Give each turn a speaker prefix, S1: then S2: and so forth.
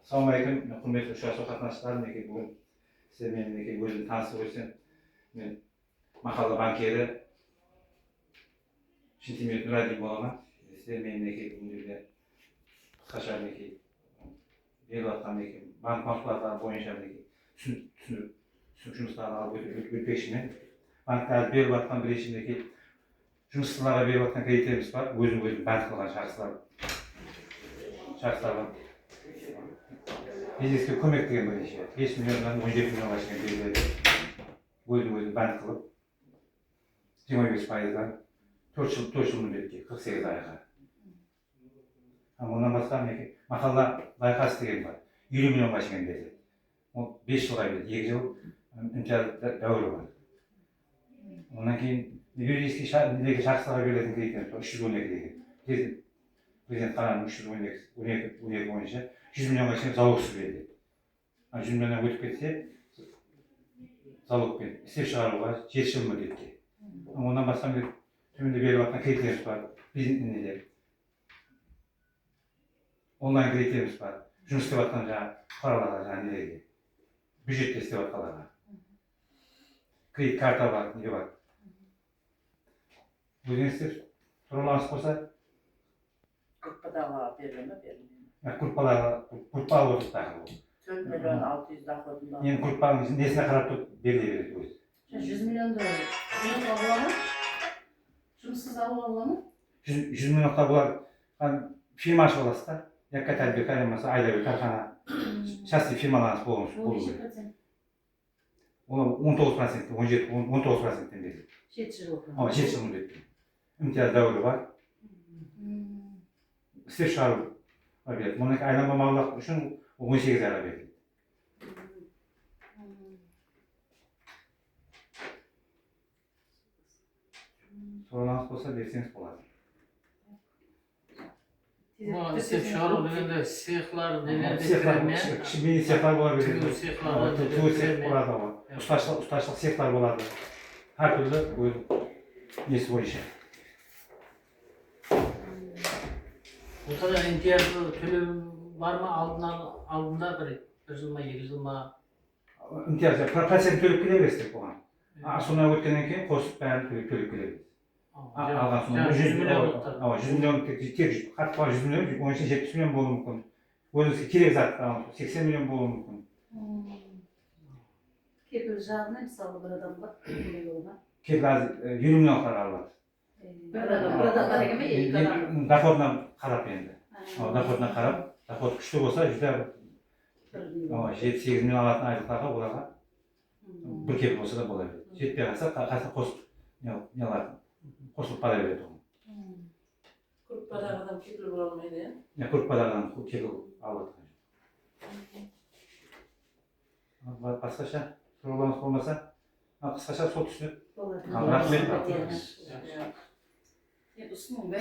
S1: Assalamualaikum, құрметті ұшақ қатынастар, неге бүгін сіздермен неге өзім танысып өтсем, мен мақала банкері Шентимет Нұрадин боламын. Сіздермен неге бүгіндерде қысқаша неге беріп жатқан неге банк маркалары бойынша неге түсінік жұмыстарын алып өтпекшімін. Банкта беріп жатқан бірінші неге жұмыссыздарға беріп жатқан кредиттеріміз бар, өзім банк қылған шахстарға бизнеске көмек деген бірінші 5 миллионнан 17 миллионға шейін беріледі. Өзім банк қылып 25%-дан 4 жыл міндетке 48 айға. Ондан басқа мақала байқасы деген бар. 50 миллионға шейін беріледі. Ол 5 жылға береді, 2 жыл имтияз дәуірі бар. Ондан кейін юридический шахстарға берілетін кредиттер 312 деген. Президент қараның 312 бойынша 100 миллионға шейін залогсыз береді. 100 миллионнан өтіп кетсе, залогпен істеп шығаруға 7 жыл міндетке. Ондан басқа төменде беріп жатқан кредиттеріміз бар. Бизнесінде онлайн кредиттеріміз бар. Жұмыс істеп жатқан қалаларға, неге бюджетте істеп жатқанларға. Кредит карта бар, неге бар. Өзіңіздер тұралаңыз болса,
S2: Группадағы беріле ме, берілмей ме?
S1: Группалы отырып тақырып.
S2: 4 миллион 600 доходында.
S1: Енді группаның несіне қарап тұрып беріле береді өзі.
S3: 100 миллионды алуға ма? Жұмыссыз алуға бола ма?
S1: 100 миллионға бұлар фирма ашып аласыз да. Яккатальбек болмаса Айдарбек кархана частный фирмаларыңыз болу керек. Ол 19%, 19%-тен береді.
S3: 7 жыл.
S1: 7 жыл міндетті. Имтияз дәуірі бар. Істеп шығару береді. Мұны айлама мабылдық үшін 18 айға береді. Сұрағыңыз болса берсеңіз болады.
S4: İstep шығару дегенде цехлар нелерде
S1: Мини цехлар бола береді.
S4: Тігу цехлары,
S1: Тігу цех болады. Ұсташтық цехлар болады. Әр түрлі өз несі бойынша.
S4: Осыда имтиязды төлеу бар ма алдында бір жыл ма, 2 жыл ма?
S1: Имтияз, процент төлеп келе бересіздер бұған. Сонан өткеннен кейін қосып бәрін төлеп келе бересіз. Алған соң 100 миллион тек 100 миллион, оның үшін 70 миллион болуы мүмкін. Өзіңізге керек зат 80 миллион болуы мүмкін.
S3: Кепіл жағына мысалы бір адамға көмек болуға.
S1: Кепіл 20 миллион қара алады.
S3: Bir adam var gibi iyi adam.
S1: Доходынан қарап енді. Доходынан қарап, доход күшті болса, 7-8 миллион алатын айлықтарға оларға бір кепіл болса да бола береді. Жетпей қалса, қасына қосылып қала береді.
S2: Группадағы адам кепіл бола алмайды, иә?
S1: Группадан кепіл алып жатқан. Басқаша сұрағыңыз болмаса, қысқаша сол түсінік. Рахмет.
S3: Hep ısınım be.